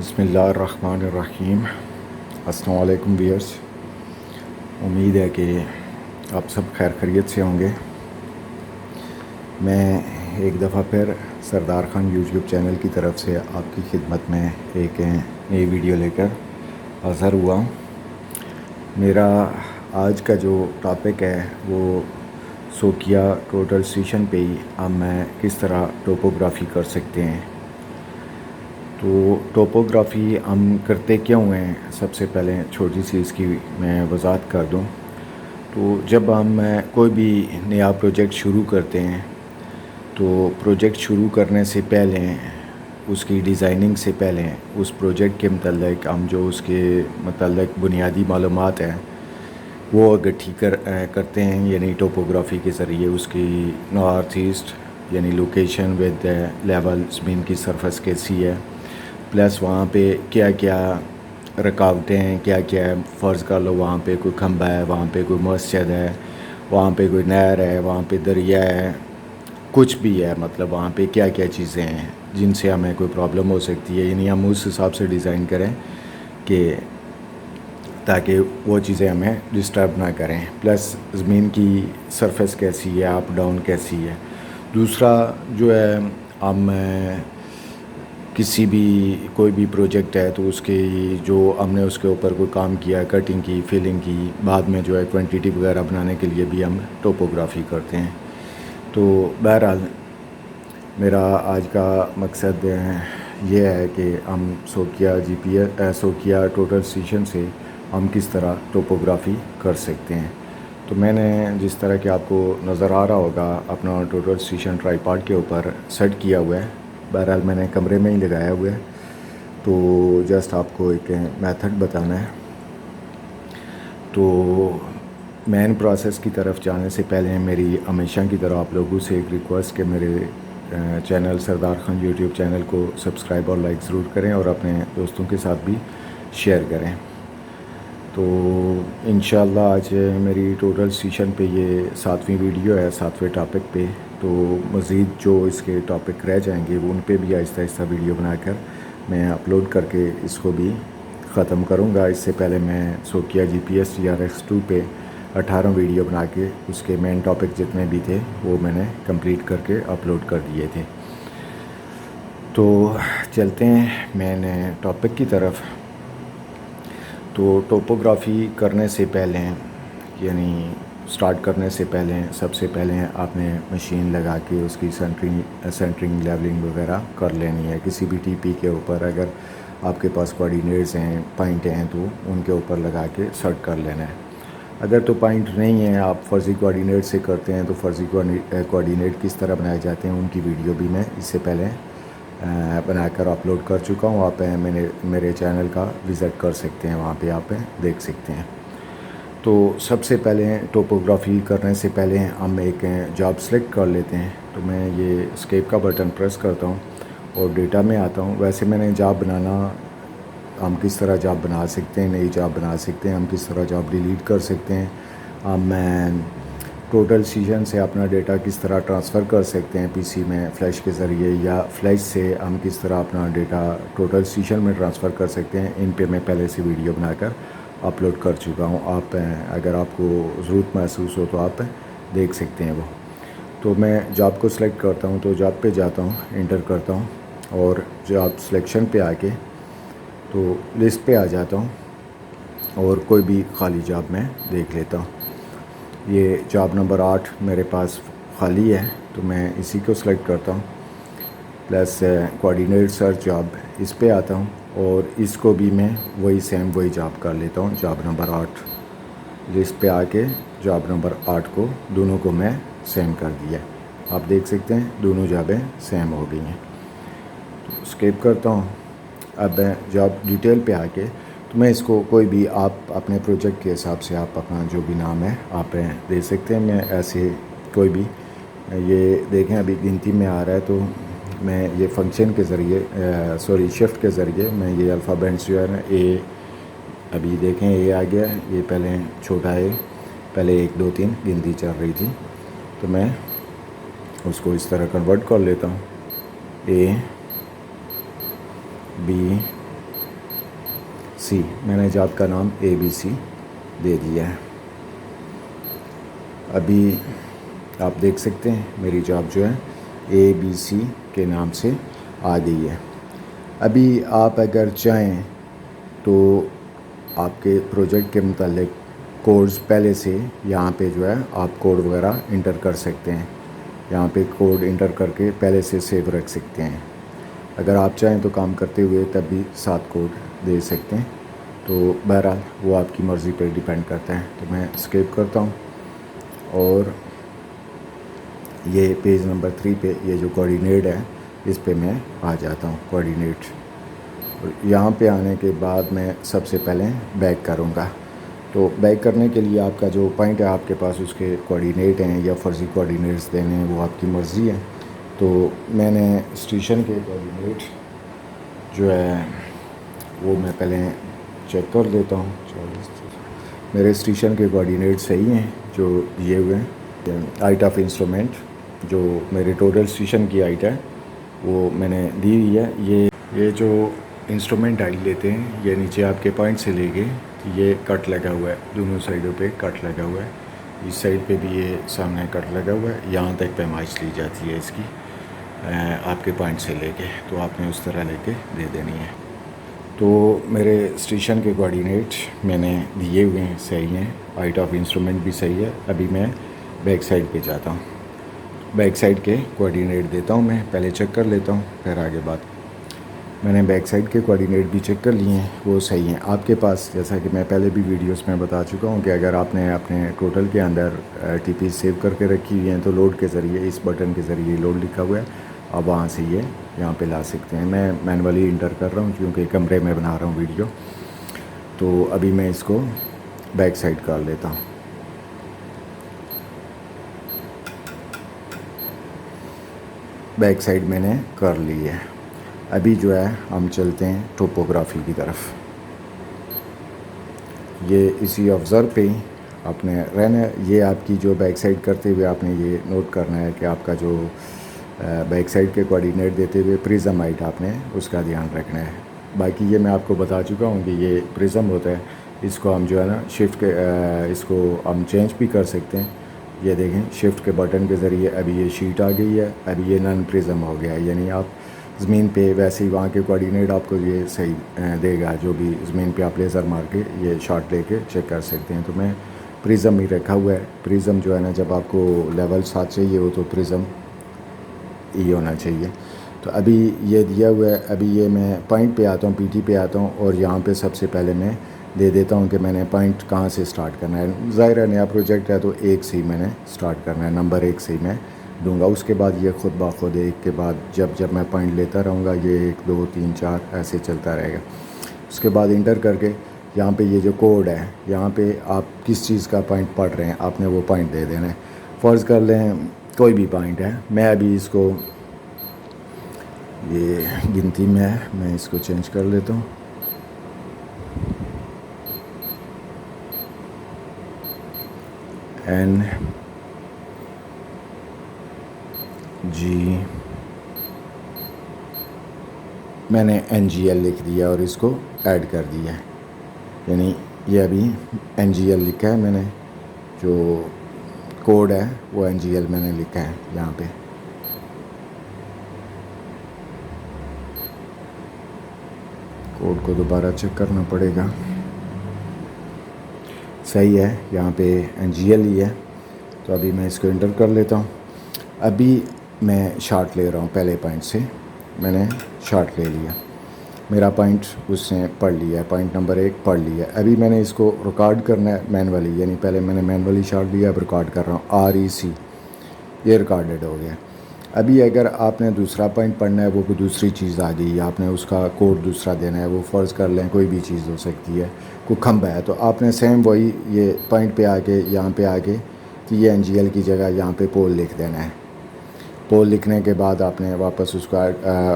بسم اللہ الرحمن الرحیم۔ السلام علیکم ویئرس، امید ہے کہ آپ سب خیر خیریت سے ہوں گے۔ میں ایک دفعہ پھر سردار خان یوٹیوب چینل کی طرف سے آپ کی خدمت میں ایک نئی ویڈیو لے کر حاضر ہوا ہوں۔ میرا آج کا جو ٹاپک ہے وہ سوکیا ٹوٹل اسٹیشن پہ ہی ہم کس طرح ٹوپوگرافی کر سکتے ہیں۔ تو ٹوپوگرافی ہم کرتے کیوں ہیں، سب سے پہلے چھوٹی سی اس کی میں وضاحت کر دوں۔ تو جب ہم کوئی بھی نیا پروجیکٹ شروع کرتے ہیں تو پروجیکٹ شروع کرنے سے پہلے، اس کی ڈیزائننگ سے پہلے، اس پروجیکٹ کے متعلق ہم جو اس کے متعلق بنیادی معلومات ہیں وہ اکٹھی کرتے ہیں، یعنی ٹوپوگرافی کے ذریعے اس کی نارتھ ایسٹ یعنی لوکیشن ود لیول زمین کی سرفس کیسی ہے، پلس وہاں پہ کیا کیا رکاوٹیں ہیں، کیا کیا ہے۔ فرض کر لو وہاں پہ کوئی کھمبا ہے، وہاں پہ کوئی مسجد ہے، وہاں پہ کوئی نہر ہے، وہاں پہ دریا ہے، کچھ بھی ہے، مطلب وہاں پہ کیا کیا چیزیں ہیں جن سے ہمیں کوئی پرابلم ہو سکتی ہے، یعنی ہم اس حساب سے ڈیزائن کریں کہ تاکہ وہ چیزیں ہمیں ڈسٹرب نہ کریں، پلس زمین کی سرفیس کیسی ہے، اپ ڈاؤن کیسی ہے۔ دوسرا جو ہے، ہم کسی بھی کوئی بھی پروجیکٹ ہے تو اس کی جو ہم نے اس کے اوپر کوئی کام کیا، کٹنگ کی، فلنگ کی، بعد میں جو ہے کوانٹیٹی وغیرہ بنانے کے لیے بھی ہم ٹوپوگرافی کرتے ہیں۔ تو بہرحال میرا آج کا مقصد یہ ہے کہ ہم سوکیا ٹوٹل اسٹیشن سے ہم کس طرح ٹوپوگرافی کر سکتے ہیں۔ تو میں نے جس طرح کہ آپ کو نظر آ رہا ہوگا اپنا ٹوٹل اسٹیشن ٹرائی پاڈ کے اوپر سیٹ کیا ہوا ہے۔ بہرحال میں نے کمرے میں ہی لگایا ہوا ہے، تو جسٹ آپ کو ایک میتھڈ بتانا ہے۔ تو مین پروسیس کی طرف جانے سے پہلے میری ہمیشہ کی طرح آپ لوگوں سے ایک ریکویسٹ کہ میرے channel Sardar Khan YouTube channel کو سبسکرائب اور لائک ضرور کریں اور اپنے دوستوں کے ساتھ بھی شیئر کریں۔ تو انشاءاللہ آج میری ٹوٹل اسٹیشن پہ یہ 7ویں ویڈیو ہے، 7ویں ٹاپک پہ۔ تو مزید جو اس کے ٹاپک رہ جائیں گے وہ ان پہ بھی آہستہ آہستہ ویڈیو بنا کر میں اپلوڈ کر کے اس کو بھی ختم کروں گا۔ اس سے پہلے میں سوکیا GPS TRX2 پہ 18 ویڈیو بنا کے اس کے مین ٹاپک جتنے بھی تھے وہ میں نے کمپلیٹ کر کے اپلوڈ کر دیے تھے۔ تو چلتے ہیں مین ٹاپک کی طرف۔ تو ٹوپوگرافی کرنے سے پہلے، یعنی سٹارٹ کرنے سے پہلے، سب سے پہلے آپ نے مشین لگا کے اس کی سینٹرنگ لیولنگ وغیرہ کر لینی ہے۔ کسی بھی ٹی پی کے اوپر اگر آپ کے پاس کوآرڈینیٹس ہیں، پوائنٹ ہیں، تو ان کے اوپر لگا کے سیٹ کر لینا ہے۔ اگر تو پوائنٹ نہیں ہیں، آپ فرضی کوآرڈینیٹ سے کرتے ہیں، تو فرضی کوآرڈینیٹ کس طرح بنائے جاتے ہیں ان کی ویڈیو بھی میں اس سے پہلے بنا کر اپلوڈ کر چکا ہوں۔ آپ میرے چینل کا وزٹ کر سکتے ہیں، وہاں پہ آپ دیکھ سکتے ہیں۔ تو سب سے پہلے ٹوپوگرافی کرنے سے پہلے ہم ایک جاب سلیکٹ کر لیتے ہیں۔ تو میں یہ اسکیپ کا بٹن پریس کرتا ہوں اور ڈیٹا میں آتا ہوں۔ ویسے میں نے جاب بنانا، ہم کس طرح جاب بنا سکتے ہیں، نئی جاب بنا سکتے ہیں، ہم کس طرح جاب ڈیلیٹ کر سکتے ہیں، ہم ٹوٹل اسٹیشن سے اپنا ڈیٹا کس طرح ٹرانسفر کر سکتے ہیں پی سی میں فلیش کے ذریعے، یا فلیش سے ہم کس طرح اپنا ڈیٹا ٹوٹل اسٹیشن میں ٹرانسفر کر سکتے ہیں، ان پہ میں پہلے سے ویڈیو بنا کر اپلوڈ کر چکا ہوں۔ آپ اگر آپ کو ضرورت محسوس ہو تو آپ دیکھ سکتے ہیں وہ۔ تو میں جاب کو سلیکٹ کرتا ہوں، تو جاب پہ جاتا ہوں، انٹر کرتا ہوں، اور جاب سلیکشن پہ آ کے تو لسٹ پہ آ جاتا ہوں اور کوئی بھی خالی جاب میں دیکھ لیتا ہوں۔ یہ جاب نمبر 8 میرے پاس خالی ہے، تو میں اسی کو سلیکٹ کرتا ہوں، پلس کوآرڈینیٹ سرچ جاب اس پہ آتا ہوں، اور اس کو بھی میں وہی جاب کر لیتا ہوں، جاب نمبر 8 لسٹ پہ آ کے جاب نمبر 8 کو دونوں کو میں سیم کر دیا۔ آپ دیکھ سکتے ہیں دونوں جابیں سیم ہو گئی ہیں۔ تو اسکیپ کرتا ہوں۔ اب جاب ڈیٹیل پہ آ کے تو میں اس کو کوئی بھی آپ اپنے پروجیکٹ کے حساب سے آپ اپنا جو بھی نام ہے آپ دے سکتے ہیں۔ میں ایسے کوئی بھی، یہ دیکھیں ابھی گنتی میں آ رہا ہے، تو میں یہ فنکشن کے ذریعے شفٹ کے ذریعے میں یہ الفابیٹس جو ہے نا، اے، ابھی دیکھیں اے آ گیا ہے، یہ پہلے چھوٹا ہے، پہلے 1 2 3 گنتی چل رہی تھی، تو میں اس کو اس طرح کنورٹ کر لیتا ہوں، اے، بی، ABC میں نے جاب کا نام ABC دے دیا ہے. ابھی آپ دیکھ سکتے ہیں میری جاب جو ہے ABC کے نام سے آ گئی ہے. ابھی آپ اگر چاہیں تو آپ کے پروجیکٹ کے متعلق کوڈز پہلے سے یہاں پہ جو ہے آپ کوڈ وغیرہ انٹر کر سکتے ہیں. یہاں پہ کوڈ انٹر کر کے پہلے سے سیو رکھ سکتے ہیں. اگر آپ چاہیں تو کام کرتے ہوئے تب بھی ساتھ کوڈ دے سکتے ہیں. تو بہرحال وہ آپ کی مرضی پہ ڈیپینڈ کرتا ہے. تو میں اسکیپ کرتا ہوں اور یہ پیج نمبر 3 پہ یہ جو کوآرڈینیٹ ہے اس پہ میں آ جاتا ہوں. کوآرڈینیٹ یہاں پہ آنے کے بعد میں سب سے پہلے بیک کروں گا. تو بیک کرنے کے لیے آپ کا جو پوائنٹ ہے آپ کے پاس اس کے کوآرڈینیٹ ہیں یا فرضی کوآرڈینیٹس دینے ہیں وہ آپ کی مرضی ہے. تو میں نے اسٹیشن کے کوآرڈینیٹ جو ہے وہ میں پہلے چیک کر لیتا ہوں. میرے اسٹیشن کے کوآرڈینیٹ صحیح ہیں جو دیے ہوئے ہیں. ہائٹ آف انسٹرومنٹ جو میرے ٹوٹل اسٹیشن کی ہائٹ ہے وہ میں نے دی ہوئی ہے. یہ جو انسٹرومنٹ ہائٹ لیتے ہیں یہ نیچے آپ کے پوائنٹ سے لے کے یہ کٹ لگا ہوا ہے. دونوں سائڈوں پہ کٹ لگا ہوا ہے. اس سائڈ پہ بھی یہ سامنے کٹ لگا ہوا ہے. یہاں تک پیمائش لی جاتی ہے اس کی آپ کے پوائنٹ سے لے کے. تو آپ نے اس طرح لے کے دے دینی ہے. تو میرے اسٹیشن کے کوآرڈینیٹ میں نے دیے ہوئے ہیں صحیح ہیں. ہائٹ آف انسٹرومنٹ بھی صحیح ہے. ابھی میں بیک سائڈ پہ جاتا ہوں. بیک سائڈ کے کوآرڈینیٹ دیتا ہوں. میں پہلے چیک کر لیتا ہوں پھر آگے بات. میں نے بیک سائڈ کے کوآرڈینیٹ بھی چیک کر لیے ہیں وہ صحیح ہیں. آپ کے پاس جیسا کہ میں پہلے بھی ویڈیوز میں بتا چکا ہوں کہ اگر آپ نے اپنے ٹوٹل کے اندر TP سیو کر کے رکھی ہوئی ہیں تو لوڈ کے ذریعے اس بٹن کے ذریعے لوڈ لکھا ہوا ہے آپ وہاں سے یہ یہاں پہ لا سکتے ہیں. میں مینولی انٹر کر رہا ہوں کیونکہ کمرے میں بنا رہا ہوں ویڈیو. تو ابھی میں اس کو بیک سائڈ کر لیتا ہوں. بیک سائڈ میں نے کر لی ہے. ابھی جو ہے ہم چلتے ہیں ٹوپوگرافی کی طرف. یہ اسی آبزرو پہ آپ نے رہنا ہے. یہ آپ کی جو بیک سائڈ کرتے ہوئے آپ نے یہ نوٹ کرنا ہے کہ آپ کا جو بیک سائڈ کے کوآرڈینیٹ دیتے ہوئے پریزم ہائٹ آپ نے اس کا دھیان رکھنا ہے. باقی یہ میں آپ کو بتا چکا ہوں کہ یہ پریزم ہوتا ہے. اس کو ہم جو ہے نا شفٹ کے اس کو ہم چینج بھی کر سکتے ہیں. یہ دیکھیں شفٹ کے بٹن کے ذریعے ابھی یہ شیٹ آ گئی ہے. ابھی یہ نن پریزم ہو گیا ہے. یعنی آپ زمین پہ ویسے ہی وہاں کے کوآرڈینیٹ آپ کو یہ صحیح دے گا. جو بھی زمین پہ آپ لیزر مار کے یہ شاٹ لے کے چیک کر سکتے ہیں. تو میں پریزم ہی رکھا ہوا ہے. پریزم جو ہے نا جب آپ کو لیول 7 چاہیے ہو تو پریزم یہ ہونا چاہیے. تو ابھی یہ دیا ہوا ہے. ابھی یہ میں پوائنٹ پہ آتا ہوں PT پہ آتا ہوں اور یہاں پہ سب سے پہلے میں دے دیتا ہوں کہ میں نے پوائنٹ کہاں سے سٹارٹ کرنا ہے. ظاہر ہے نیا پروجیکٹ ہے تو 1 سے ہی میں نے سٹارٹ کرنا ہے. نمبر 1 سے ہی میں دوں گا. اس کے بعد یہ خود بخود 1 کے بعد جب میں پوائنٹ لیتا رہوں گا یہ 1 2 3 4 ایسے چلتا رہے گا. اس کے بعد انٹر کر کے یہاں پہ یہ جو کوڈ ہے یہاں پہ آپ کس چیز کا پوائنٹ پڑھ رہے ہیں آپ نے وہ پوائنٹ دے دینا ہے. فرض کر لیں کوئی بھی پوائنٹ ہے. میں ابھی اس کو یہ گنتی میں ہے میں اس کو چینج کر لیتا ہوں. NG میں نے NGL لکھ دیا اور اس کو ایڈ کر دیا. یعنی یہ ابھی NGL لکھا ہے میں نے. جو کوڈ ہے وہ NGL میں نے لکھا ہے یہاں پہ. کوڈ کو دوبارہ چیک کرنا پڑے گا. صحیح ہے یہاں پہ NGL ہی ہے. تو ابھی میں اس کو انٹر کر لیتا ہوں. ابھی میں شارٹ لے رہا ہوں. پہلے پوائنٹ سے میں نے شارٹ لے لیا. میرا پوائنٹ اس نے پڑھ لیا ہے. پوائنٹ نمبر 1 پڑھ لیا ہے. ابھی میں نے اس کو ریکارڈ کرنا ہے مینولی. یعنی پہلے میں نے مینولی شارٹ لیا اب ریکارڈ کر رہا ہوں. REC یہ ریکارڈڈ ہو گیا. ابھی اگر آپ نے دوسرا پوائنٹ پڑھنا ہے وہ کوئی دوسری چیز آ گئی آپ نے اس کا کوڈ دوسرا دینا ہے. وہ فرض کر لیں کوئی بھی چیز ہو سکتی ہے. کوئی کھمبا ہے تو آپ نے سیم وہی یہ پوائنٹ پہ آ کے یہاں پہ آ کے کہ یہ NGL کی جگہ یہاں پہ پول لکھ دینا ہے. پول لکھنے کے بعد آپ نے واپس اس کو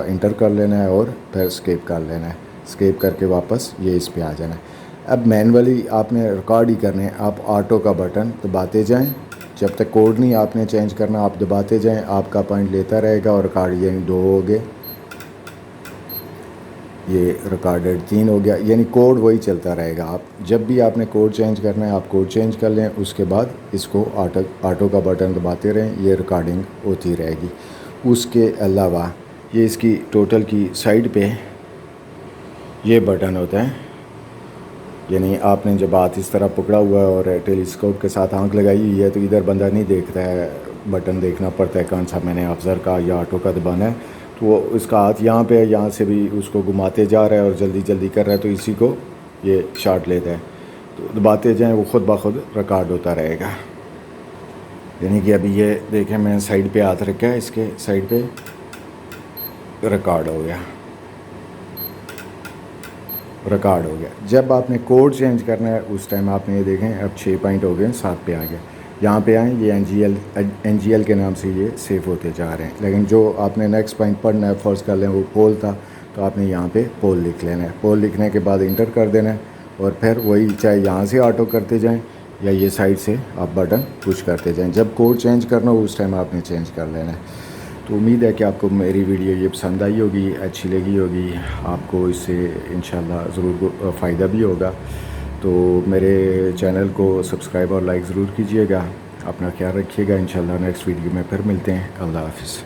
انٹر کر لینا ہے اور پھر اسکیپ کر لینا ہے. اسکیپ کر کے واپس یہ اس پہ آ جانا ہے. اب مینولی آپ نے ریکارڈ ہی کرنے. آپ آٹو کا بٹن دباتے جائیں جب تک کوڈ نہیں آپ نے چینج کرنا. آپ دباتے جائیں آپ کا پوائنٹ لیتا رہے گا اور ریکارڈ یعنی 2 ہو گئے. یہ ریکارڈڈ 3 ہو گیا، یعنی کوڈ وہی چلتا رہے گا. آپ جب بھی آپ نے کوڈ چینج کرنا ہے آپ کوڈ چینج کر لیں، اس کے بعد اس کو آٹو کا بٹن دباتے رہیں، یہ ریکارڈنگ ہوتی رہے گی. اس کے علاوہ یہ اس کی ٹوٹل کی سائڈ پہ یہ بٹن ہوتا ہے، یعنی آپ نے جب ہاتھ اس طرح پکڑا ہوا ہے اور ٹیلیسکوپ کے ساتھ آنکھ لگائی ہوئی ہے تو ادھر بندہ نہیں دیکھتا ہے، بٹن دیکھنا پڑتا ہے کون سا میں نے افزر کا یا آٹو کا دبانا ہے. تو وہ اس کا ہاتھ یہاں پہ ہے، یہاں سے بھی اس کو گھماتے جا رہا ہے اور جلدی جلدی کر رہا ہے، تو اسی کو یہ شاٹ لیتا ہے. تو دباتے جائیں وہ خود بخود ریکارڈ ہوتا رہے گا. یعنی کہ ابھی یہ دیکھیں میں سائڈ پہ ہاتھ رکھا ہے، اس کے سائڈ پہ ریکارڈ ہو گیا، ریکارڈ ہو گیا. جب آپ نے کوڈ چینج کرنا ہے اس ٹائم آپ نے یہ دیکھیں اب 6 پوائنٹ ہو گئے، 7 پہ آ گیا. یہاں پہ آئیں، یہ این جی ایل کے نام سے یہ سیو ہوتے جا رہے ہیں. لیکن جو آپ نے نیکسٹ پوائنٹ پڑھنا ہے، فرض کر لیں وہ پول تھا، تو آپ نے یہاں پہ پول لکھ لینا ہے. پول لکھنے کے بعد انٹر کر دینا ہے، اور پھر وہی چاہے یہاں سے آٹو کرتے جائیں یا یہ سائڈ سے آپ بٹن پش کرتے جائیں. جب کوڈ چینج کرنا ہو اس ٹائم آپ نے چینج کر لینا ہے. تو امید ہے کہ آپ کو میری ویڈیو یہ پسند آئی ہوگی، اچھی لگی ہوگی، آپ کو اس سے انشاءاللہ ضرور فائدہ بھی ہوگا. تو میرے چینل کو سبسکرائب اور لائک ضرور کیجیے گا. اپنا خیال رکھیے گا. انشاءاللہ نیکسٹ ویڈیو میں پھر ملتے ہیں. اللہ حافظ.